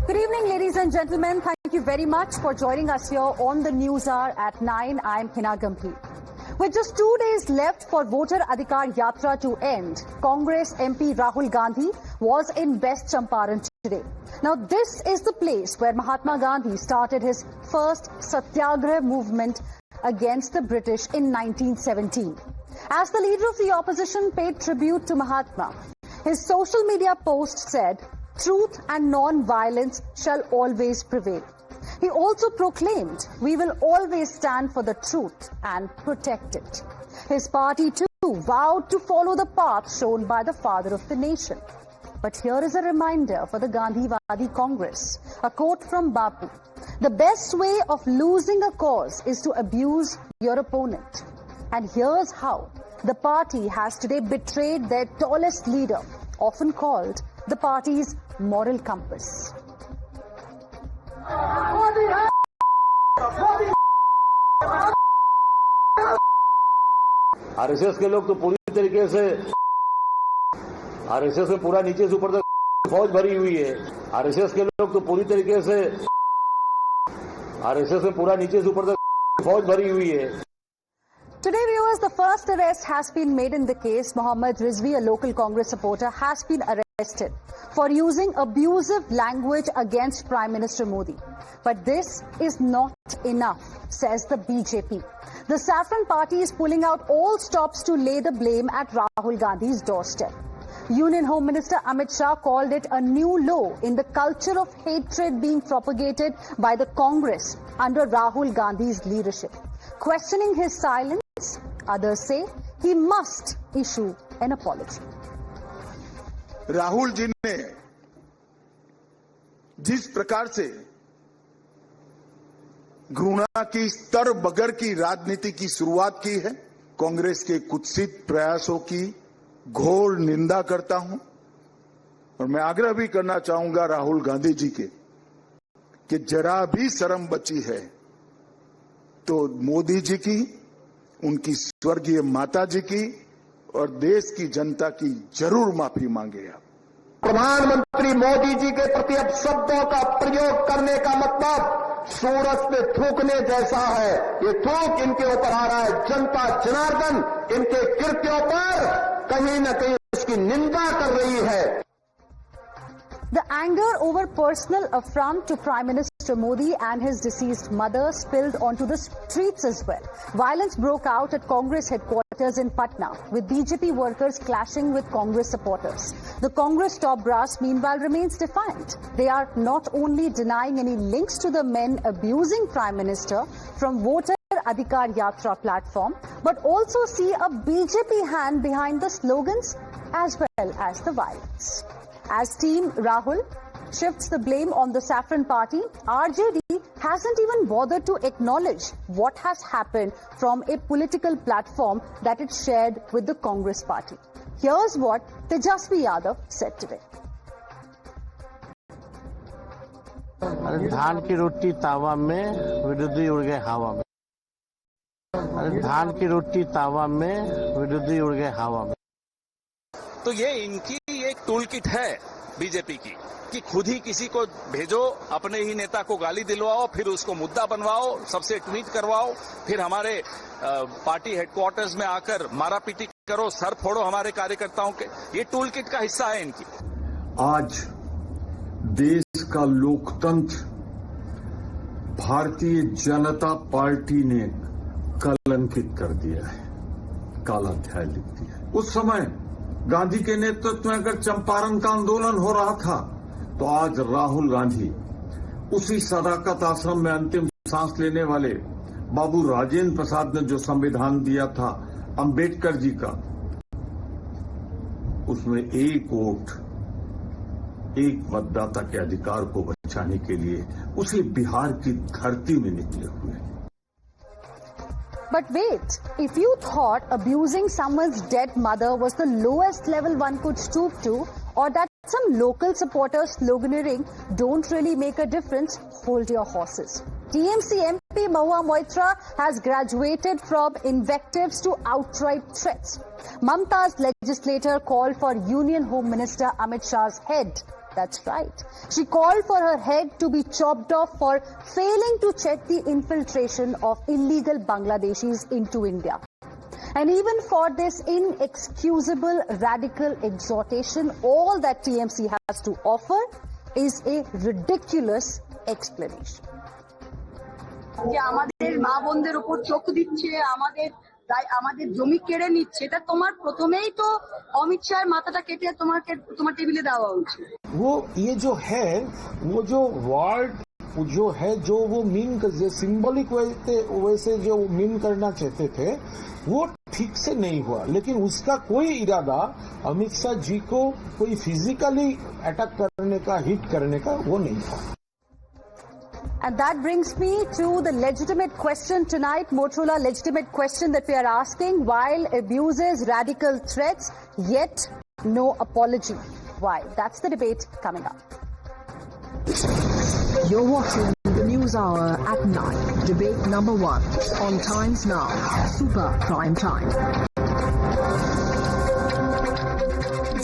Good evening, ladies and gentlemen. Thank you very much for joining us here on the News Hour at 9. I'm Heena Gambhir. With just 2 days left for voter adhikar yatra to end, Congress MP Rahul Gandhi was in West Champaran today. Now, this is the place where Mahatma Gandhi started his first Satyagraha movement against the British in 1917. As the leader of the opposition paid tribute to Mahatma, his social media post said, "Truth and non-violence shall always prevail." He also proclaimed, "We will always stand for the truth and protect it." His party too vowed to follow the path shown by the father of the nation. But here is a reminder for the Gandhiwadi Congress, a quote from Bapu: "The best way of losing a cause is to abuse your opponent." And here's how the party has today betrayed their tallest leader, often called the party's moral compass. RSS के लोग तो पूरी तरीके से RSS में पूरा नीचे से ऊपर तक फौज भरी हुई है। आरएसएस के लोग तो पूरी तरीके से आरएसएस में पूरा नीचे से ऊपर तक फौज भरी हुई है। Today, viewers, the first arrest has been made in the case. Mohammad Rizvi, a local Congress supporter, has been arrested for using abusive language against Prime Minister Modi. But this is not enough, says the BJP. The Saffron Party is pulling out all stops to lay the blame at Rahul Gandhi's doorstep. Union Home Minister Amit Shah called it a new low in the culture of hatred being propagated by the Congress under Rahul Gandhi's leadership. Questioning his silence, others say he must issue an apology. Rahul ji ने जिस प्रकार से घृणा की स्तर बगर की राजनीति की शुरुआत की है, कांग्रेस के कुत्सित प्रयासों की घोर निंदा करता हूं। और मैं आग्रह भी करना चाहूंगा राहुल गांधी जी के कि जरा भी शर्म बची है तो मोदी जी की, उनकी स्वर्गीय माता जी की और देश की जनता की जरूर माफी मांगे आप। प्रधानमंत्री मोदी जी के प्रति अब शब्दों का प्रयोग करने का मतलब सूरज पे थूकने जैसा है। ये थूक इनके ऊपर आ रहा है। जनता जनार्दन इनके कृत्यों पर कहीं न कहीं उसकी निंदा कर रही है। The anger over personal affront to Prime Minister Modi and his deceased mother spilled onto the streets as well. Violence broke out at Congress headquarters in Patna, with BJP workers clashing with Congress supporters. The Congress top brass, meanwhile, remains defiant. They are not only denying any links to the men abusing Prime Minister from voter adhikar yatra platform, but also see a BJP hand behind the slogans as well as the violence. As Team Rahul shifts the blame on the Saffron Party, RJD hasn't even bothered to acknowledge what has happened from a political platform that it shared with the Congress Party. Here's what Tejaswi Yadav said today. अरे धान की रोटी तावा में, विरोधी उड़ गए हवा में। अरे धान की रोटी तावा में, विरोधी उड़ गए हवा में। तो ये इनकी एक टूल किट है बीजेपी की कि खुद ही किसी को भेजो, अपने ही नेता को गाली दिलवाओ, फिर उसको मुद्दा बनवाओ, सबसे ट्वीट करवाओ, फिर हमारे पार्टी हेडक्वार्टर्स में आकर मारापीटी करो, सर फोड़ो हमारे कार्यकर्ताओं के। ये टूल किट का हिस्सा है इनकी। आज देश का लोकतंत्र भारतीय जनता पार्टी ने कलंकित कर दिया है, काला अध्याय लिख दिया है। उस समय गांधी के नेतृत्व में अगर चंपारण का आंदोलन हो रहा था तो आज राहुल गांधी उसी सदाकत आश्रम में अंतिम सांस लेने वाले बाबू राजेंद्र प्रसाद ने जो संविधान दिया था अंबेडकर जी का, उसमें एक वोट एक मतदाता के अधिकार को बचाने के लिए उसी बिहार की धरती में निकले हुए हैं। But wait, if you thought abusing someone's dead mother was the lowest level one could stoop to, or that some local supporters sloganeering don't really make a difference, hold your horses. TMC MP Mahua has graduated from invectives to outright threats. Mamta's legislator called for Union Home Minister Amit Shah's head That's right. She called for her head to be chopped off for failing to check the infiltration of illegal Bangladeshis into India. And even for this inexcusable radical exhortation, all that TMC has to offer is a ridiculous explanation. যে আমাদের মা বোনদের উপর চোখ দিচ্ছে, আমাদের জমি কেড়ে নিচ্ছে, এটা তোমার প্রথমেই তো অমিত শাহের মাথাটা কেটে তোমার টেবিলে দেওয়া উচিত। वो ये जो है, वो जो वर्ड जो है, जो वो मीन सिंबॉलिक वैसे जो मीन करना चाहते थे, वो ठीक से नहीं हुआ। लेकिन उसका कोई इरादा अमित शाह जी को कोई फिजिकली अटैक करने का, हिट करने का वो नहीं था। And that brings me to the legitimate question tonight, Motorola legitimate question that we are asking. While abuses, radical threats, yet no apology. Why? That's the debate coming up. You're watching the News Hour at 9. Debate number 1 on Times Now. Super Prime Time.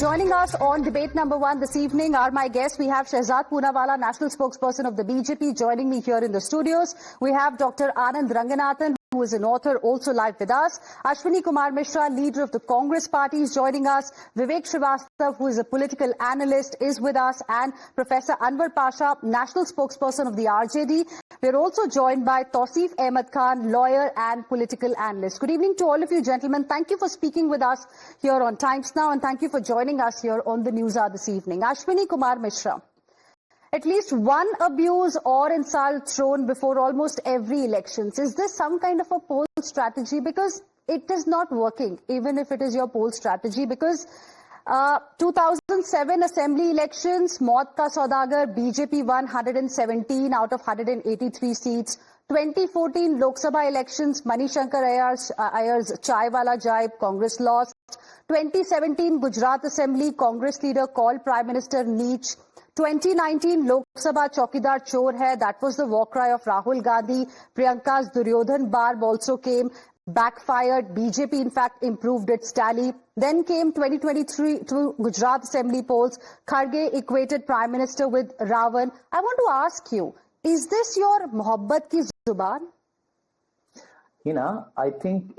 Joining us on debate number 1 this evening are my guests. We have Shehzad Poonawala, national spokesperson of the BJP, joining me here in the studios. We have Dr. Anand Ranganathan, who is an author, also live with us. Ashwini Kumar Mishra, leader of the Congress party, is joining us. Vivek Srivastava, who is a political analyst, is with us. And Professor Anwar Pasha, national spokesperson of the RJD. We're also joined by Tausif Ahmed Khan, lawyer and political analyst. Good evening to all of you, gentlemen. Thank you for speaking with us here on Times Now, and thank you for joining us here on the News Hour this evening. Ashwini Kumar Mishra. At least one abuse or insult thrown before almost every elections. Is this some kind of a poll strategy? Because it is not working, even if it is your poll strategy. Because 2007 assembly elections, Maut Ka Saudagar, BJP won 117 out of 183 seats. 2014 Lok Sabha elections, Manishankar Ayer's Chai Wala Jibe, Congress lost. 2017 Gujarat Assembly, Congress leader called Prime Minister Neech. 2019 Lok Sabha Chaukidar Chor Hai, that was the war cry of Rahul Gandhi. Priyanka's Duryodhan Barb also came, backfired. BJP in fact improved its tally. Then came 2023 through Gujarat Assembly polls. Kharge equated Prime Minister with Ravan. I want to ask you, is this your mohabbat ki zuban? Hina, I think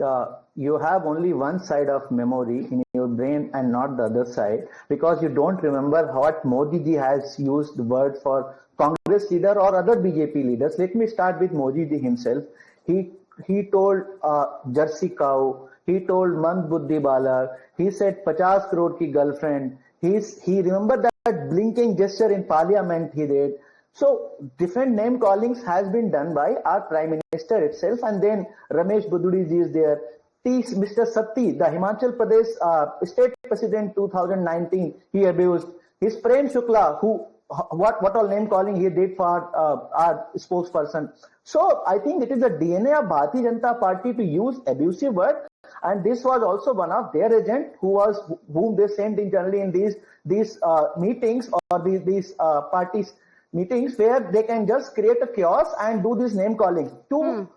you have only one side of memory in your brain and not the other side, because you don't remember what Modi ji has used the word for Congress leader or other BJP leaders. Let me start with Modi ji himself. He told Jersey cow, he told Mand Buddhi Balar, he said 50 crore ki girlfriend. He remembered that blinking gesture in parliament he did. So different name callings has been done by our Prime Minister itself, and then Ramesh Bududi ji is there. Mr. Satti, the Himachal Pradesh State President 2019, he abused. His Prem Shukla, who what all name calling he did for our spokesperson. So I think it is the DNA of Bharatiya Janata Party to use abusive word, and this was also one of their agent whom they sent internally in these meetings or these parties meetings where they can just create a chaos and do this name calling to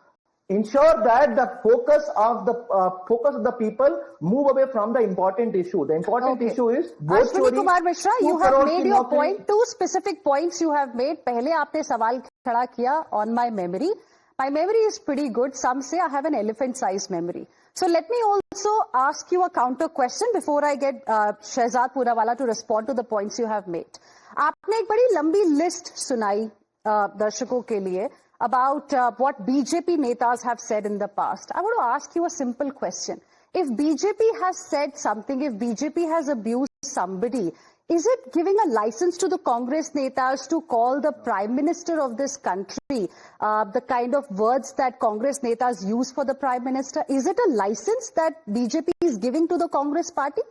ensure that the focus of the people move away from the important issue. The important issue is Ashwini Kumar Mishra, you have made your point. 2 specific points you have made. पहले आपने सवाल खड़ा किया on my memory. My memory is pretty good. Some say I have an elephant-sized memory. So let me also ask you a counter question before I get Shehzad Poonawala to respond to the points you have made. आपने एक बड़ी लंबी list सुनाई दर्शकों के लिए about what BJP netas have said in the past. I want to ask you a simple question. If BJP has said something, if BJP has abused somebody, is it giving a license to the Congress netas to call the Prime Minister of this country the kind of words that Congress netas use for the Prime Minister? Is it a license that BJP is giving to the Congress party?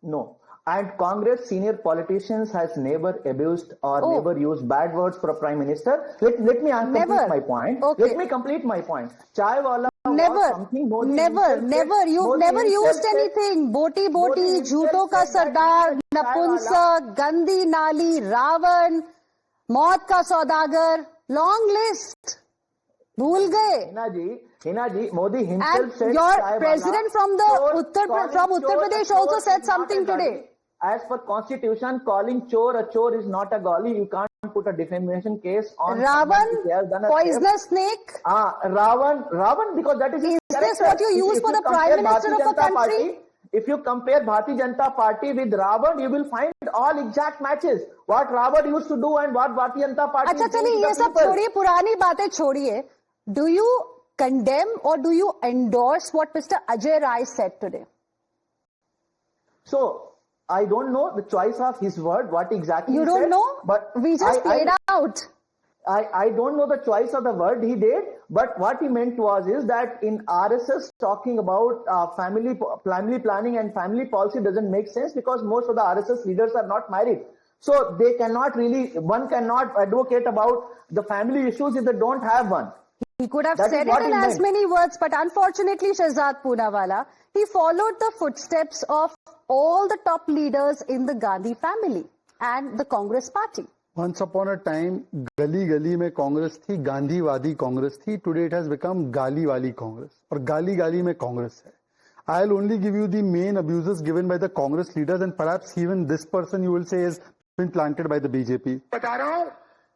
No. And Congress senior politicians has never abused or never used bad words for a Prime Minister. Let me complete my point. Okay. Let me complete my point. Chai wala Never. You've never used anything. Boti, Jhuto ka Sardar, Napunsak, Gandhi Nali, Ravan, Maut ka Saudagar. Long list. Bhool gaye. Heena ji, Modi himself and said your president from Uttar Pradesh also said something today. as per constitution, calling chore a chore is not a Gaali. You can't put a defamation case on Ravan, poisonous snake. Ravan, because that is this what you use for the Prime Minister of a country? If you compare Bharatiya Janata Party with Ravan, you will find all exact matches. What Ravan used to do and what Bharatiya Janata Party अच्छा चलिए ये सब छोड़िए, पुरानी बातें छोड़िए. Do you condemn or do you endorse what Mr. Ajay Rai said today? So, I don't know the choice of his word, what exactly you he don't said, know? But we just played out. I don't know the choice of the word he did, but what he meant is that in RSS talking about family planning and family policy doesn't make sense because most of the RSS leaders are not married. So they cannot really, one cannot advocate about the family issues if they don't have one. He could have said it in as many words, but unfortunately, Shehzad Poonawala, he followed the footsteps of all the top leaders in the Gandhi family and the Congress party. Once upon a time, Gali में कांग्रेस थी, गांधीवादी कांग्रेस थी. Today it has become गालीवाली Congress और गाली में कांग्रेस है. I'll only give you the main abuses given by the Congress leaders, and perhaps even this person you will say has been planted by the BJP. बता रहा हूँ,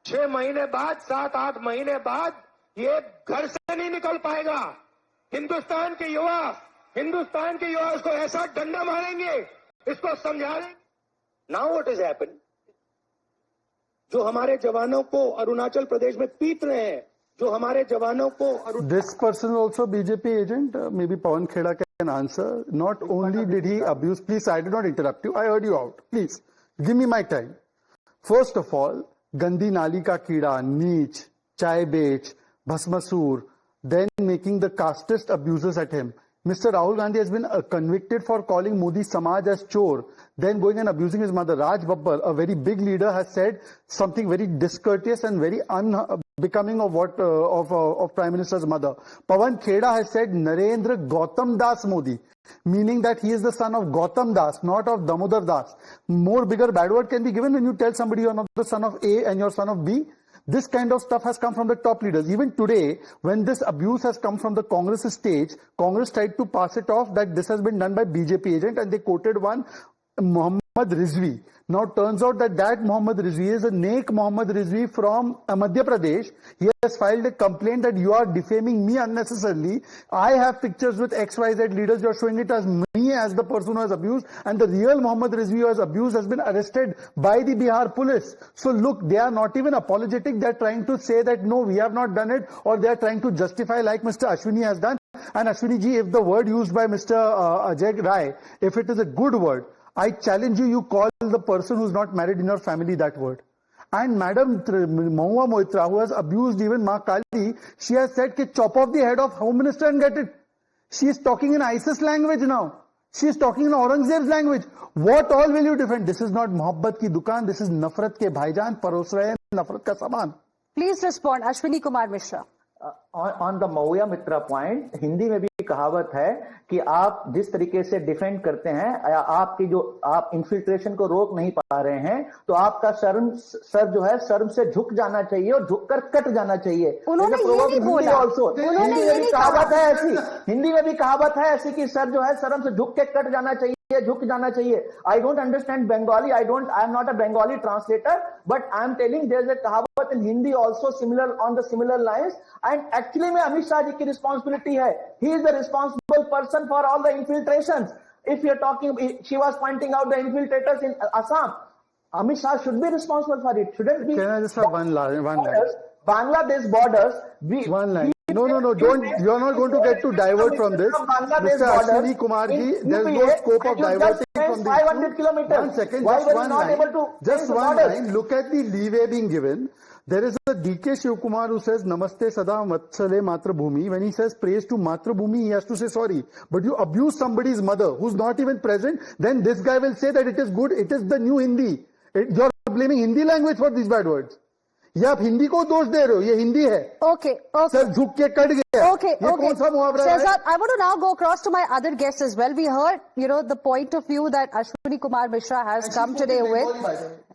6 महीने बाद, 7-8 महीने बाद ये घर से नहीं निकल पाएगा. हिंदुस्तान के युवा उसको ऐसा डंडा मारेंगे, इसको समझाएंगे. Now what has happened? जो हमारे जवानों को अरुणाचल प्रदेश में पीट रहे हैं, जो हमारे जवानों को This person also BJP agent, maybe Pawan Kheda can answer. Not only did he abuse, please, I did not interrupt you, I heard you out. Please, give me my time. First of all, Gandhi Nali ka Keeda, Neech, Chai Bech, Bhasmasur, then making the casteist abuses at him. Mr. Rahul Gandhi has been convicted for calling Modi Samaj as chore, then going and abusing his mother. Raj Babbar, a very big leader, has said something very discourteous and very unbecoming of of Prime Minister's mother. Pawan Kheda has said Narendra Gautam Das Modi, meaning that he is the son of Gautam Das, not of Damodar Das. More bigger bad word can be given when you tell somebody you are not the son of A and you're son of B. This kind of stuff has come from the top leaders. Even today, when this abuse has come from the Congress stage, Congress tried to pass it off that this has been done by BJP agent, and they quoted one Muhammad Rizvi. Now turns out that Muhammad Rizvi is a Nek Muhammad Rizvi from Madhya Pradesh. He has filed a complaint that you are defaming me unnecessarily. I have pictures with XYZ leaders. You are showing it as me as the person who has abused, and the real Muhammad Rizvi who has abused has been arrested by the Bihar police. So look, they are not even apologetic. They are trying to say that no, we have not done it, or they are trying to justify like Mr. Ashwini has done. And Ashwini ji, if the word used by Mr. Ajay Rai, if it is a good word, I challenge you, you call the person who's not married in your family that word. And Madam Mahua Moitra, who has abused even Ma Kali, she has said, chop off the head of Home Minister and get it. She is talking in ISIS language now. She is talking in Aurangzeb's language. What all will you defend? This is not Mohabbat ki dukaan, this is Nafrat ke bhaijan, paros rahe Nafrat ka saman. Please respond, Ashwini Kumar Mishra. On the Mahua Mitra point, Hindi में भी कहावत है कि आप जिस तरीके से defend करते हैं, आपकी जो आप इन्फिल्ट्रेशन को रोक नहीं पा रहे हैं, तो आपका सर जो है शर्म से झुक जाना चाहिए और झुककर कट जाना चाहिए. उन्होंने ये नहीं बोला. हिंदी में भी कहावत है ऐसी कि सर जो है शर्म से झुक के कट जाना चाहिए, झुक जाना चाहिए. I don't understand Bengali. I am not a Bengali translator, but I am telling there is a कहावत in Hindi also similar on the similar lines. And actually में अमित शाह जी की responsibility है. He is the responsible person for all the infiltrations. If you are talking, she was pointing out the infiltrators in Assam. Amit Shah should be responsible for it. Shouldn't be. Can I just have one line? Bangladesh borders. One line. No, don't. You are not going to get to divert from this. Mr. Ashwini Kumar ji, there is no scope of diverting from this. 500 kilometers. 1 second, just one line. Look at the leeway being given. There is a DK Shivkumar who says Namaste Sada Vatsale Matrabhumi. When he says praise to Matrabhumi, he has to say sorry. But you abuse somebody's mother who's not even present, then this guy will say that it is good, it is the new Hindi. You're blaming Hindi language for these bad words. ये आप हिंदी को दोष दे रहे हो, ये हिंदी है. Okay. Sir झुक के कट गया. Okay. कौन सा मुहावरा है? Shehzad, I want to now go across to my other guests as well. We heard, the point of view that Ashwini Kumar Mishra has come today with.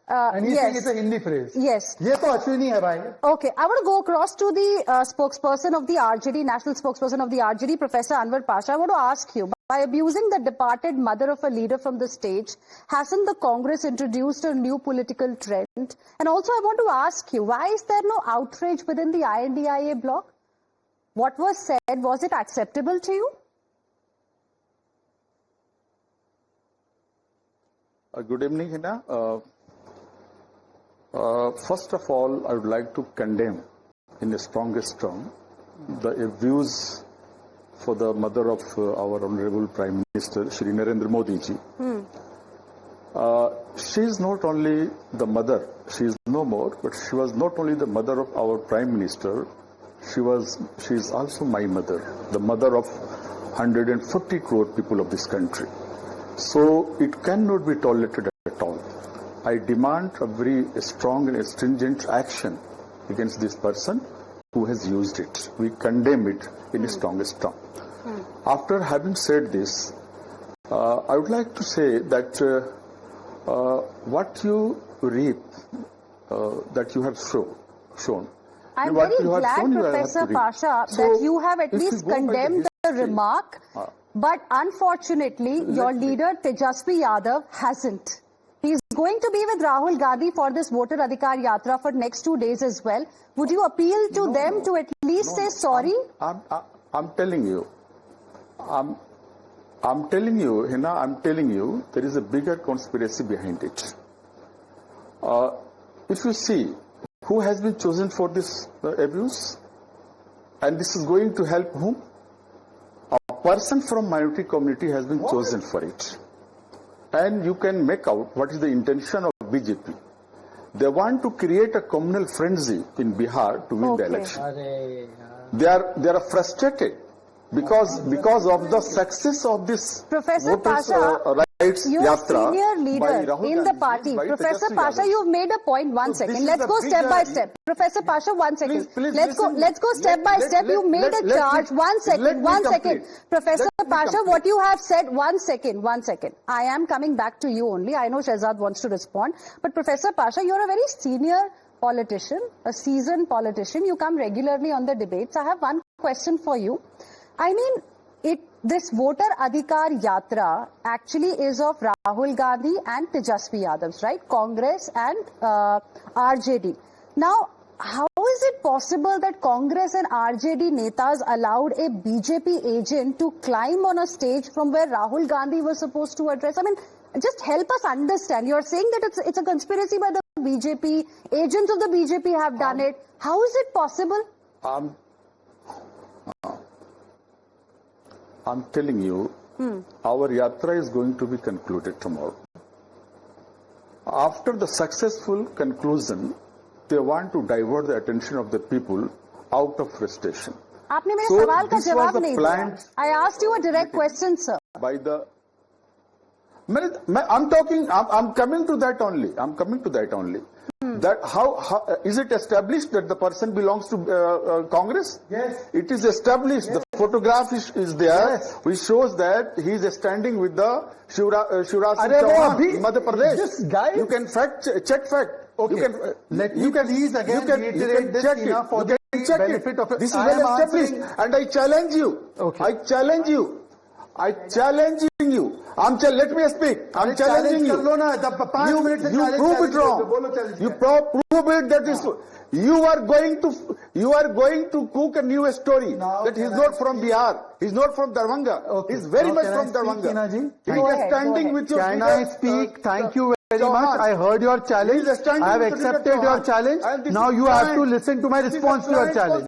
And he's saying it's a Hindi phrase. Yes. ये तो Ashwini है भाई. Okay. I want to go across to the spokesperson of the RJD, national spokesperson of the RJD, Professor Anwar Pasha. I want to ask you, by abusing the departed mother of a leader from the stage, hasn't the Congress introduced a new political trend? And also I want to ask you, why is there no outrage within the INDIA bloc? What was said, was it acceptable to you? Good evening, Heena. First of all, I would like to condemn in the strongest term the abuse for the mother of our Honorable Prime Minister, Shri Narendra Modi ji. She is not only the mother, she is no more, but she was not only the mother of our Prime Minister, she is also my mother, the mother of 140 crore people of this country. So it cannot be tolerated at all. I demand a very strong and stringent action against this person who has used it. We condemn it in the strongest term. After having said this, I would like to say that what you reap, that you have shown. I'm very glad, Professor Pasha, that you have at least condemned the remark. But unfortunately, your leader Tejaswi Yadav hasn't. He's going to be with Rahul Gandhi for this voter adhikar yatra for next 2 days as well. Would you appeal to them to at least say sorry? I'm telling you, Heena, I'm telling you, there is a bigger conspiracy behind it. If you see who has been chosen for this abuse, and this is going to help whom? A person from minority community has been chosen for it. And you can make out what is the intention of BJP. They want to create a communal frenzy in Bihar to win the election. They are frustrated because of the success of this Professor Pasha, you're a senior leader in the party. Professor Pasha, you've made a point. 1 second. Let's go step by step. Professor Pasha, 1 second. Let's go step by step. You made a charge. 1 second. 1 second. Professor Pasha, what you have said. 1 second. 1 second. I am coming back to you only. I know Shehzad wants to respond. But Professor Pasha, you're a very senior politician, a seasoned politician. You come regularly on the debates. I have one question for you. I mean, this voter adhikar yatra actually is of Rahul Gandhi and Tejaswi Yadav, right? Congress and RJD. Now, how is it possible that Congress and RJD netas allowed a BJP agent to climb on a stage from where Rahul Gandhi was supposed to address? I mean, just help us understand. You're saying that it's a conspiracy by the BJP, agents of the BJP have done it. How is it possible? I'm telling you, our yatra is going to be concluded tomorrow. After the successful conclusion, they want to divert the attention of the people out of frustration. आपने मेरे सवाल का जवाब नहीं दिया. I asked you a direct question, sir. I'm coming to that only. That how is it established that the person belongs to Congress? Yes. It is established. Yes. The photograph is there, yes, which shows that he is standing with the Shivraj Singh Chauhan in Madhya Pradesh. This guy, you can check fact. Okay. You can please again reiterate this, Heena, for the benefit of this is well established, and I challenge you. Okay. I challenge you. Let me speak. I'm challenging you. You prove it wrong. You prove it that is. You are going to cook a new story that he's not from Bihar. He's not from Darbhanga. Okay. He's very much from Darbhanga. He is standing with your. Can I speak? Thank you very much. I heard your challenge. I have accepted your challenge. Now you have to listen to my response to your challenge.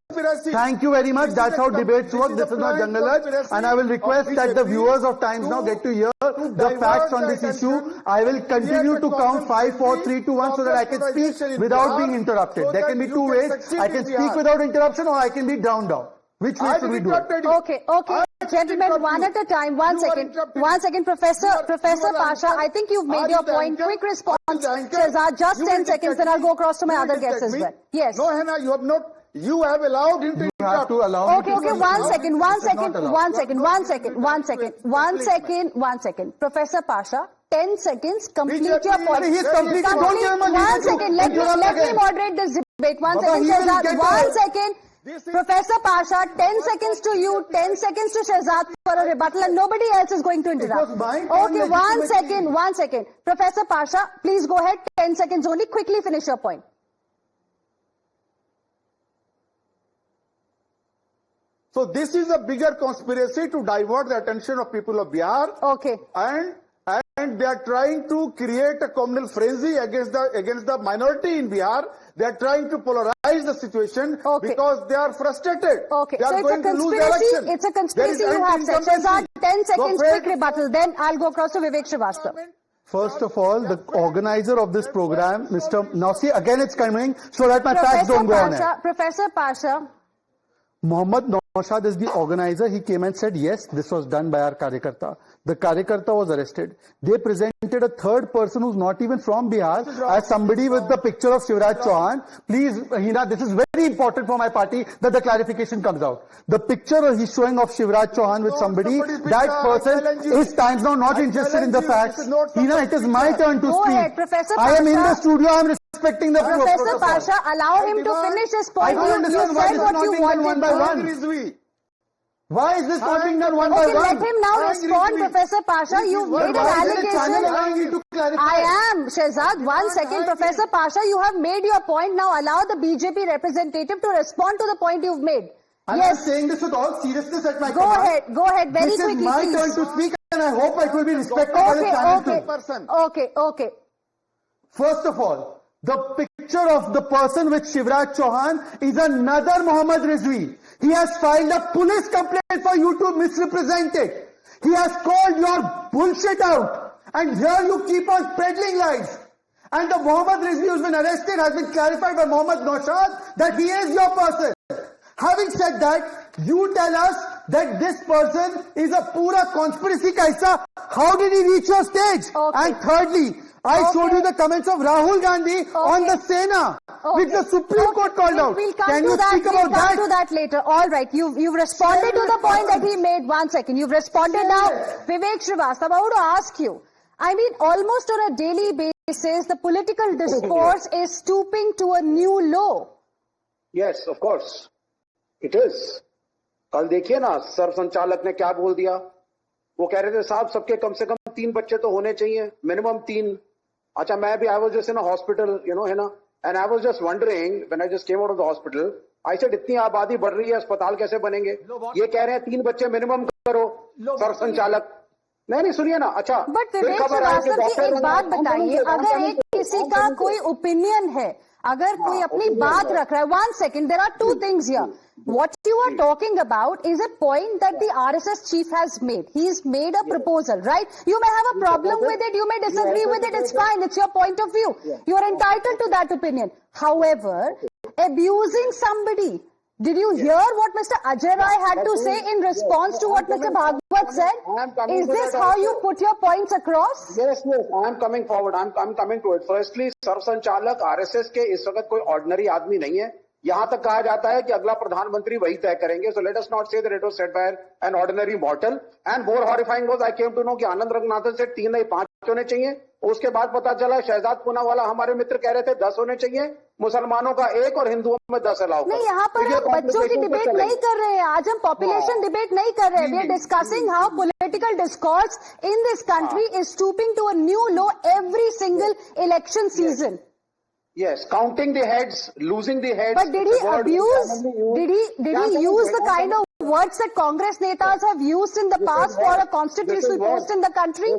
Thank you very much. That's how debates work. This is not Jungle Hut. And I will request that the viewers of Times Now get to hear the facts on this issue. I will continue to count 5, 4, 3, 2, 1 so that I can speak without being interrupted. There can be two ways. I can speak without interruption or I can be drowned out. Which way should we do it? Okay. Gentlemen, one at a time. 1 second. 1 second, Professor Pasha. I think you've made your point. Quick response. Shehzad, just 10 seconds, then I'll go across to my other guests as well. Yes. No, Heena, you have not. You have allowed him to interrupt. You have to allow Okay, 1 second. Professor Pasha, 10 seconds, complete your point. He's completed. 1 second, let me moderate this debate. 1 second, Shehzad. 1 second. Professor Pasha, 10 seconds to you, 10 seconds to Shehzad for a rebuttal, and nobody else is going to interrupt. Okay, one second. Professor Pasha, please go ahead, 10 seconds only, quickly finish your point. So this is a bigger conspiracy to divert the attention of people of Bihar. Okay. And they are trying to create a communal frenzy against the minority in Bihar. They are trying to polarize the situation because they are frustrated. Okay. They are so it's a conspiracy. It's a conspiracy you have said. Shehzad, 10 seconds, quick rebuttal. Then I'll go across to Vivek Srivastava. First of all, the organizer of this program, Mr. Nausi, again it's coming so that my facts don't go on air. Professor Pasha. Mohammad Naushad is the organizer. He came and said, yes, this was done by our Karyakarta. The Karyakarta was arrested. They presented a third person who's not even from Bihar as somebody with the picture of Shivraj Chauhan. Please, Heena, this is very important for my party that the clarification comes out. The picture he's showing of Shivraj Chauhan with somebody, that person is times now not interested in the facts. Heena, it is my turn to speak. Go ahead, Professor Pasha. I am in the studio. I am respecting the Professor Pasha, allow him to finish his point. You said what you wanted. Why is this not being done one by one? Let him now respond, Professor Pasha. You've made an allegation. I am, Shehzad. 1 second, Professor Pasha. You have made your point. Now allow the BJP representative to respond to the point you've made. I am saying this with all seriousness at my command. Go ahead, very quickly, This is my turn to speak, and I hope it will be respected by the channel too. Okay. First of all, the picture of the person with Shivraj Chauhan is another Mohammad Rizvi. He has filed a police complaint for you to misrepresent it. He has called your bullshit out. And here you keep on peddling lies. And the Mohammad Rizvi who's been arrested has been clarified by Mohammad Naushad that he is your person. Having said that, you tell us that this person is a pura conspiracy kaisa. How did he reach your stage? And thirdly, I showed you the comments of Rahul Gandhi on the Sena, which the Supreme Court called out. Can you speak about that? We'll come to that later. All right, you've responded to the point that he made. 1 second. You've responded now. Vivek Srivastava, I want to ask you. I mean, almost on a daily basis, the political discourse is stooping to a new low. Yes, of course. It is. कल देखिए ना sir संचालक ने क्या बोल दिया. वो कह रहे थे साहब सबके कम से कम 3 बच्चे तो होने चाहिए, मिनिमम 3. अच्छा मैं भी I was just in a hospital, है ना, and I was just wondering when I just came out of the hospital, I said इतनी आबादी बढ़ रही है, अस्पताल कैसे बनेंगे? ये कह रहे हैं 3 बच्चे मिनिमम करो, सर संचालक. नहीं सुनिए ना. अच्छा बट विवेक श्रीवास्तव जी एक बात बताइए, अगर एक किसी का कोई ओपिनियन है, अगर कोई अपनी बात रख रहा है, 1 second, there are two things here. What you are talking about is a point that the RSS chief has made. He's made a proposal, right? You may have a problem with it, you may disagree with it, it's fine, it's your point of view. You are entitled to that opinion. However, abusing somebody, did you hear what Mr. Ajay Rai had to say in response to what Mr. Bhagwat said? Is this how you put your points across? Yes, I am coming forward. I'm coming to it. Firstly, sir संचालक RSS के इस वक्त कोई ordinary आदमी नहीं है. यहां तक कहा जाता है कि अगला प्रधानमंत्री वही तय करेंगे. So let us not say that it was said by an ordinary mortal. And more horrifying was I came to know कि आनंद रंगनाथन से 3 नहीं 5 होने चाहिए. उसके बाद पता चला शहजाद पूनावाला हमारे मित्र कह रहे थे 10 होने चाहिए, मुसलमानों का 1 और हिंदुओं में 10 अलाउ. नहीं, यहाँ पर हम बच्चों की डिबेट नहीं कर रहे हैं. आज हम पॉपुलेशन डिबेट नहीं कर रहे हैं. We are discussing how political discourse in this country is stooping to a new low every single election season. Yes, counting the heads, losing the heads. But did he abuse? Did he use the kind of words that Congress netas have used in the past for a constitutional post in the country?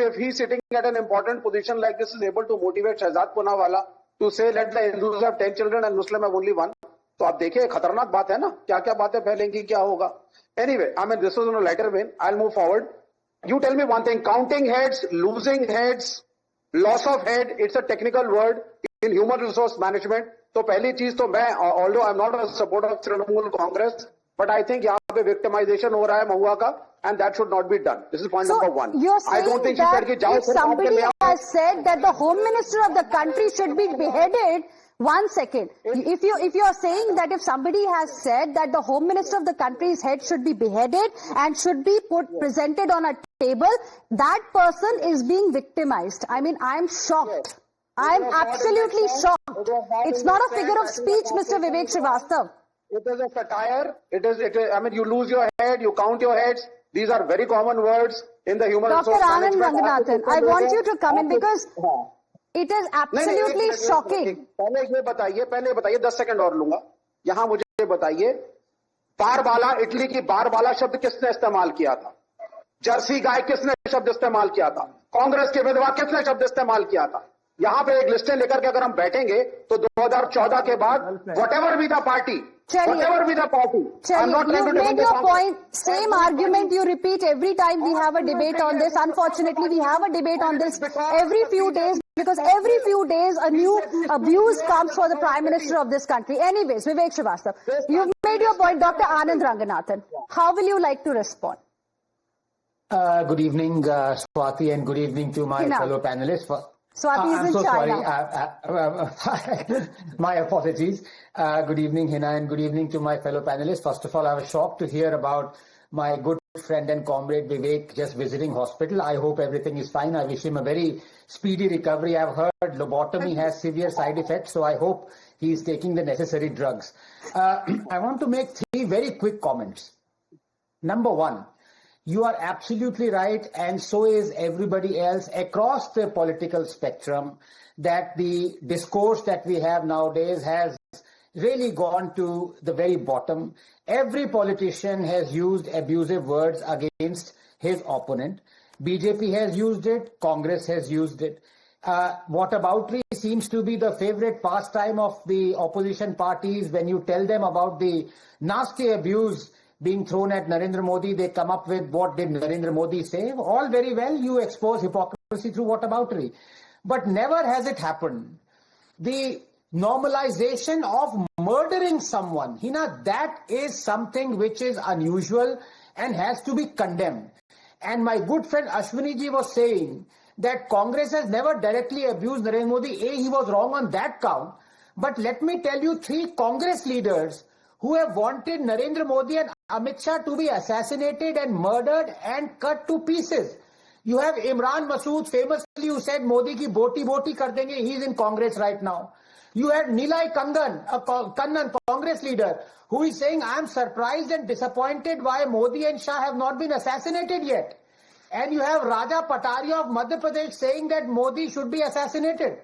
If he's sitting at an important position like this, is able to motivate Shahzad Poonawala to say let the Hindus have 10 children and Muslim have only 1. तो आप देखिए खतरनाक बात है ना, क्या बातें फैलेंगी, क्या होगा. Anyway, I mean this was on a lighter vein. I'll move forward. You tell me one thing: counting heads, losing heads, loss of head. It's a technical word in human resource management. तो पहली चीज तो मैं, although I'm not a supporter of Trinamool Congress, but I think यहाँ पे victimization हो रहा है महुआ का, and that should not be done. This is point number 1. You're saying I don't think that if somebody has said that the Home Minister of the country should be beheaded, 1 second. If you are saying that if somebody has said that the Home Minister of the country's head should be beheaded and should be presented on a table, that person is being victimized. I mean, I am shocked. I am absolutely shocked. It's not a figure of speech, Mr. Vivek Srivastava. It is a satire. It is, I mean, you lose your head, you count your heads. These are very common words in the human Dr. resource Anand management. Ranganathan, I want you to come in because it is absolutely shocking. पहले बताइए 10 second और लूंगा. यहाँ मुझे बताइए, बारबाला, Italy की बारबाला शब्द किसने इस्तेमाल किया था? जर्सी गाय किसने शब्द इस्तेमाल किया था? कांग्रेस के विधवा किसने शब्द इस्तेमाल किया था? यहाँ पे एक लिस्टें लेकर के अगर हम बैठेंगे तो 2014 के बाद whatever be the party, whatever be the party, I'm not trying to You made defend the your Congress. point. Same argument you repeat every time we have a debate on this. Unfortunately, we have a debate on this every few days because every few days a new abuse comes for the Prime Minister of this country. Anyways, Vivek Srivastava, you've made your point. Dr. Anand Ranganathan, how will you like to respond? Good evening, Swati, and good evening to my fellow panelists. Swati is I'm in so China. sorry. My apologies. Good evening, Heena, and good evening to my fellow panelists. First of all, I was shocked to hear about my good friend and comrade Vivek just visiting hospital. I hope everything is fine. I wish him a very speedy recovery. I've heard lobotomy has severe side effects, so I hope he is taking the necessary drugs. I want to make 3 very quick comments. Number 1. You are absolutely right, and so is everybody else across the political spectrum, that the discourse that we have nowadays has really gone to the very bottom. Every politician has used abusive words against his opponent. BJP has used it, Congress has used it. Whataboutery seems to be the favorite pastime of the opposition parties. When you tell them about the nasty abuse being thrown at Narendra Modi, they come up with what did Narendra Modi say. All very well, you expose hypocrisy through whataboutery. But never has it happened. The normalization of murdering someone, Heena, that is something which is unusual and has to be condemned. And my good friend Ashwini ji was saying that Congress has never directly abused Narendra Modi. He was wrong on that count. But let me tell you 3 Congress leaders who have wanted Narendra Modi and Amit Shah to be assassinated and murdered and cut to pieces. You have Imran Masood famously who said Modi ki boti boti kar denge. He is in Congress right now. You have Nilay Kannan, Congress leader, who is saying, I am surprised and disappointed why Modi and Shah have not been assassinated yet. And you have Raja Pataria of Madhya Pradesh saying that Modi should be assassinated.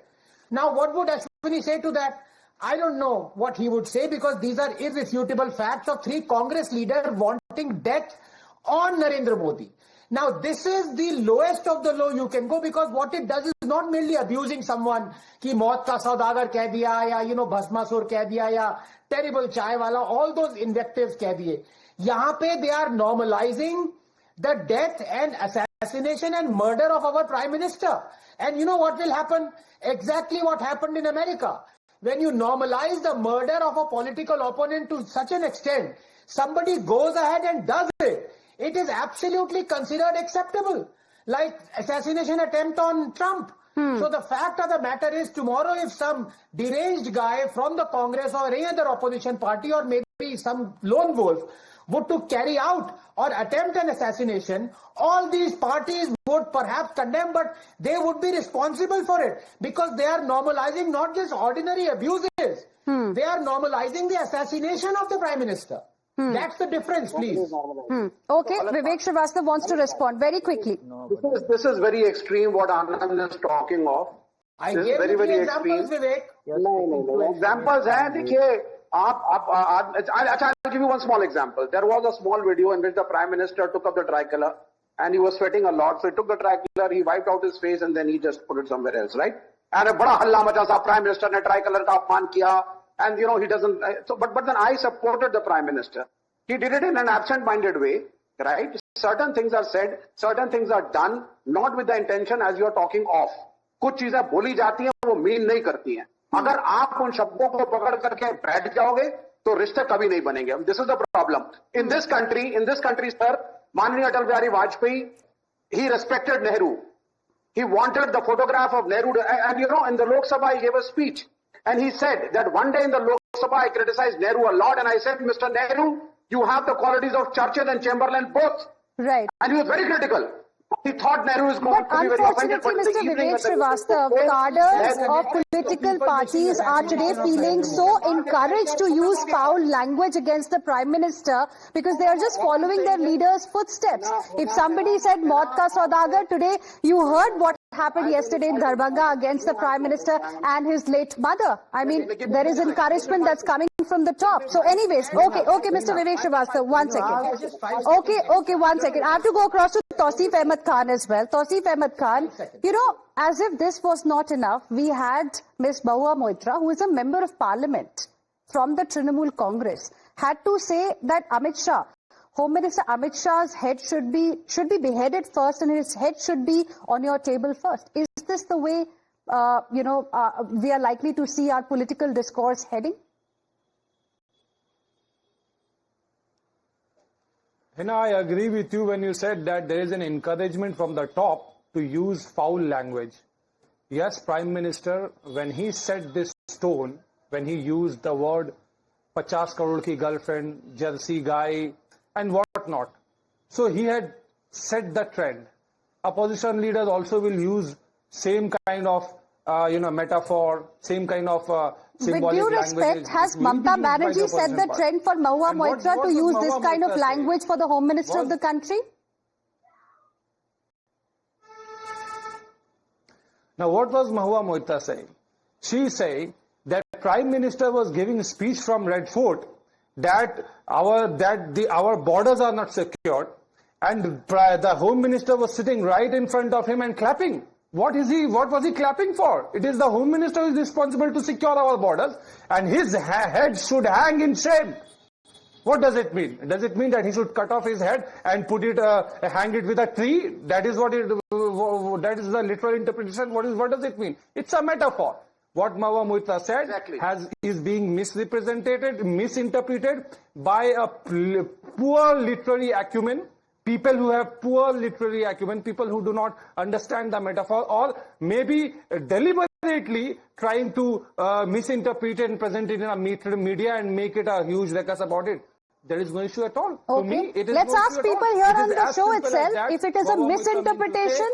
Now, what would Ashwini say to that? I don't know what he would say, because these are irrefutable facts of 3 Congress leaders wanting death on Narendra Modi. Now, this is the lowest of the low you can go, because what it does is not merely abusing someone, ki maut ka saudagar keh diya, ya, bhasmasur keh diya, ya terrible chai wala, all those invectives keh diye. Yahan pe they are normalizing the death and assassination and murder of our Prime Minister. And you know what will happen? Exactly what happened in America. When you normalize the murder of a political opponent to such an extent, somebody goes ahead and does it. It is absolutely considered acceptable, like assassination attempt on Trump. So the fact of the matter is, tomorrow if some deranged guy from the Congress or any other opposition party, or maybe some lone wolf, would to carry out or attempt an assassination, all these parties would perhaps condemn, but they would be responsible for it, because they are normalizing not just ordinary abuses, they are normalizing the assassination of the Prime Minister. That's the difference, please. Okay, Vivek Srivastava wants to respond very quickly. This is very extreme what Anand is talking of. I gave you very examples, Vivek. No. Examples hai, dekhiye, I'll give you one small example. There was a small video in which the Prime Minister took up the tricolor and he was sweating a lot. So he took the tricolor, he wiped out his face, and then he just put it somewhere else, right? And a bada halla macha sa, Prime Minister ne tricolor ka apman kiya. And he doesn't, but then I supported the Prime Minister. He did it in an absent-minded way, right? Certain things are said, certain things are done, not with the intention as you are talking of. कुछ चीजें बोली जाती हैं, वो mean नहीं करती हैं. अगर आप उन शब्दों को पकड़ करके बैठ जाओगे, तो रिश्ते कभी नहीं बनेंगे. This is the problem. In this country, sir, Mananiya Atal Bihari Vajpayee, he respected Nehru. He wanted the photograph of Nehru, and in the Lok Sabha he gave a speech. And he said that one day in the Lok Sabha I criticized Nehru a lot, and I said, Mr. Nehru, you have the qualities of Churchill and Chamberlain both. Right. And he was very critical. He thought Nehru is going But to be very offended. unfortunately, But in the Mr. evening, Vivek when the Srivastava, newspaper cadres said- of political parties are today feeling so encouraged to use foul language against the Prime Minister because they are just following their leader's footsteps. If somebody said Maut ka Saudagar, today you heard what happened yesterday in Darbhanga against the Prime Minister and his late mother. I mean, there is encouragement that's coming from the top. So anyways, okay, Mr. Vivek Srivastava, 1 second. Okay, 1 second. I have to go across to Tausif Ahmed Khan as well. Tausif Ahmed Khan, you know, as if this was not enough, we had Ms. Mahua Moitra, who is a member of parliament from the Trinamool Congress, had to say that Amit Shah, Home Minister Amit Shah's head should be beheaded first and his head should be on your table first. Is this the way, we are likely to see our political discourse heading? Heena, I agree with you when you said that there is an encouragement from the top to use foul language. Yes, Prime Minister, when he set this tone, when he used the word 50 crore ki girlfriend, Jersey guy, and what not. So he had set the trend. Opposition leaders also will use same kind of, metaphor, same kind of symbolic language. With due respect, has Mamata Banerjee set the trend for Mahua Moitra to use this kind of language for the Home Minister of the country? Now, what was Mahua Moitra saying? She saying that Prime Minister was giving a speech from Red Fort that our borders are not secured, and the Home Minister was sitting right in front of him and clapping. What was he clapping for? It is the Home Minister who is responsible to secure our borders, and his head should hang in shame. What does it mean? Does it mean that he should cut off his head and hang it with a tree? That is that is the literal interpretation. What does it mean? It's a metaphor. What Mahua Moitra said is being misrepresented, misinterpreted by a poor literary acumen, people who have poor literary acumen, people who do not understand the metaphor, or maybe deliberately trying to misinterpret it and present it in a media and make it a huge ruckus about it. There is no issue at all. Okay. To me, it is Let's no ask issue people here on the show itself if it is a misinterpretation.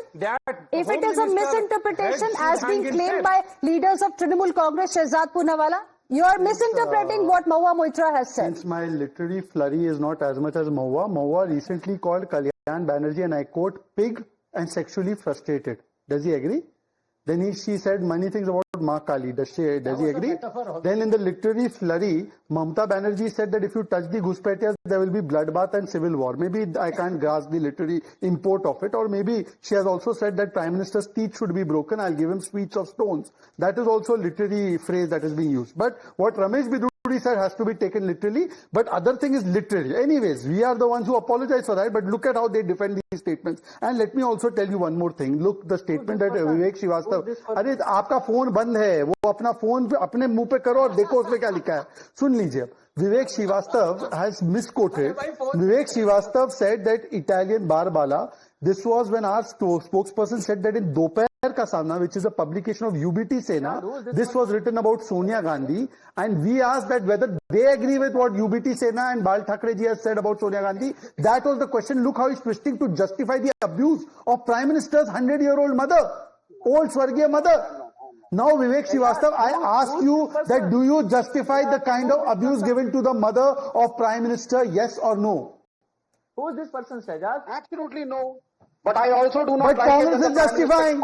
If it is a misinterpretation as being claimed by leaders of Trinamool Congress, Shehzad Poonawalla, you are misinterpreting what Mahua Moitra has said. Since my literary flurry is not as much as Mahua recently called Kalyan Banerjee, and I quote, pig and sexually frustrated. Does he agree? Then she said many things about Ma Kali. Does he agree? Then in the literary flurry, Mamata Banerjee said that if you touch the Ghuspetias, there will be bloodbath and civil war. Maybe I can't grasp the literary import of it. Or maybe she has also said that Prime Minister's teeth should be broken. I'll give him sweets of stones. That is also a literary phrase that is being used. But what Ramesh Biduri said has to be taken literally. But other thing is literary. Anyways, we are the ones who apologize for that. But look at how they defend these statements. And let me also tell you one more thing. Look, the statement that Vivek Srivastava, अरे आपका phone बंद है, वो अपना phone अपने मुंह पे करो और देखो उसमें क्या लिखा है. सुन लीजिए अब. Vivek Srivastava has misquoted. Vivek Srivastava said that Italian Barbala, this was when our spokesperson said that in Dopair Ka Samna, which is a publication of UBT Sena, this was written about Sonia Gandhi, and we asked that whether they agree with what UBT Sena and Bal Thackeray ji has said about Sonia Gandhi. That was the question. Look how he's twisting to justify the abuse of Prime Minister's 100-year-old mother, old Swargiya mother. Now, Vivek Srivastava, I ask you that do you justify the kind of abuse given to the mother of Prime Minister, yes or no? Who is this person, Shehzad? Absolutely no. But I also do not but like Congress is justifying.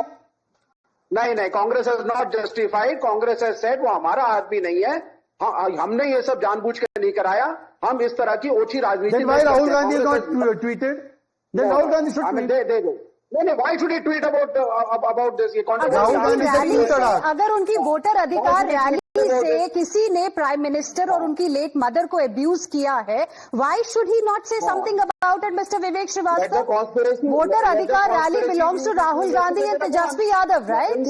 नहीं, Congress has not justified. Congress has said वो हमारा आदमी नहीं है. हमने ये सब जानबूझ के नहीं कराया. हम इस तरह की ओछी राजनीति. Then why Rahul Gandhi is not tweeted? Then Rahul Gandhi should tweet. नहीं, why should he tweet about this? अगर उनकी वोटर अधिकार रैली से किसी ने प्राइम मिनिस्टर और उनकी लेट मदर को अब्यूज किया है, why should he not say something about it, Mr. Vivek Srivastava? Voter adhikar rally belongs to Rahul Gandhi and Tejaswi Yadav, right?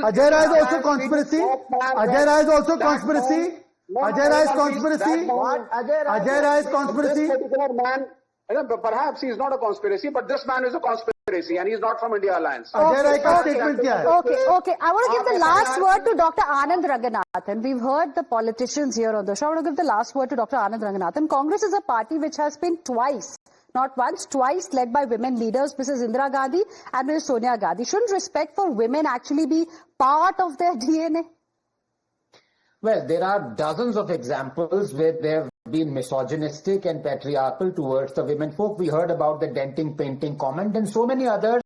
Ajay Rai is also conspiracy. Ajay Rai is also conspiracy. Ajay Rai is conspiracy. Ajay Rai is conspiracy. Perhaps he is not a conspiracy, but this man is a conspiracy and he is not from India Alliance. Okay. I want to give the last word to Dr. Anand Ranganathan. We've heard the politicians here on the show. I want to give the last word to Dr. Anand Ranganathan. Congress is a party which has been twice not once, twice, led by women leaders, Mrs. Indira Gandhi and Mrs. Sonia Gandhi. Shouldn't respect for women actually be part of their DNA? Well, there are dozens of examples where they have been misogynistic and patriarchal towards the women folk. We heard about the denting, painting comment and so many others,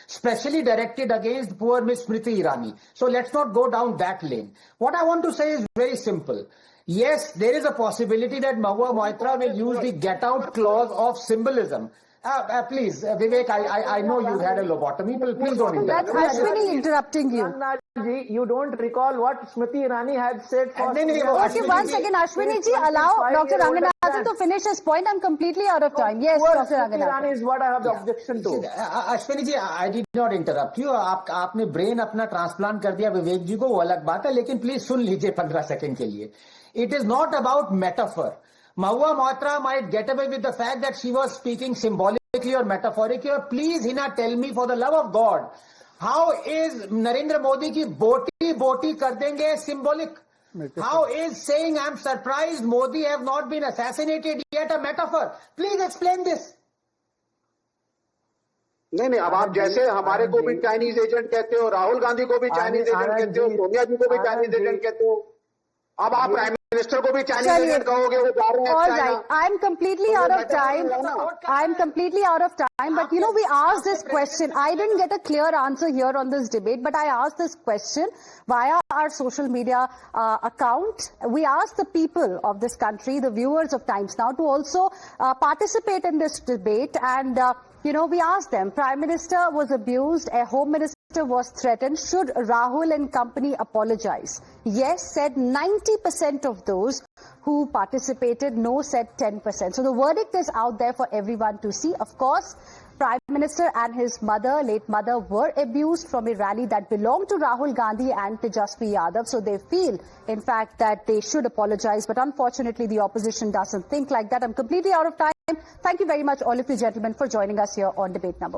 specially directed against poor Miss Smriti Irani. So let's not go down that lane. What I want to say is very simple. Yes, there is a possibility that Mahua Moitra will use the get out clause of symbolism. Please, Vivek, I know you had a lobotomy, but please don't interrupt. That's Ashwini interrupting you. You don't recall what Smriti Irani had said for... Okay, one second, Ashwini ji, allow Dr. Ranganathan to finish his point. I'm completely out of time. Yes, Dr. Ranganathan. Irani is what I have the objection to. Ashwini ji, I did not interrupt you. आपने brain अपना transplant कर दिया विवेक जी को, वो अलग बात है, लेकिन please सुन लीजिए 15 सेकंड के लिए. It is not about metaphor. Mahua Moitra might get away with the fact that she was speaking symbolically or metaphorically. Please, Hina, tell me, for the love of God, how is Narendra Modi ki boti kar denge symbolic? How is saying I'm surprised Modi have not been assassinated yet a metaphor? Please explain this. नहीं, अब आप जैसे हमारे को भी Chinese agent कहते हो, राहुल गांधी को भी चाइनीज एजेंट कहते हो, सोनिया जी को भी चाइनीज एजेंट कहते हो, अब आप प्राइम मिनिस्टर को भी चाइनीज एजेंट कहोगे, वो जा रहे हैं All right, I'm completely out of time. I'm completely out of time. But you know, we asked this question. I didn't get a clear answer here on this debate, but I asked this question via our social media account. We asked the people of this country, the viewers of Times Now, to also participate in this debate. And you know, we asked them, Prime Minister was abused, a Home Minister was threatened. Should Rahul and company apologize? Yes, said 90% of those who participated. No, said 10%. So the verdict is out there for everyone to see. Of course, Prime Minister and his mother, late mother, were abused from a rally that belonged to Rahul Gandhi and Tejaswi Yadav. So they feel, in fact, that they should apologize. But unfortunately, the opposition doesn't think like that. I'm completely out of time. Thank you very much, all of you gentlemen, for joining us here on Debate Number 1.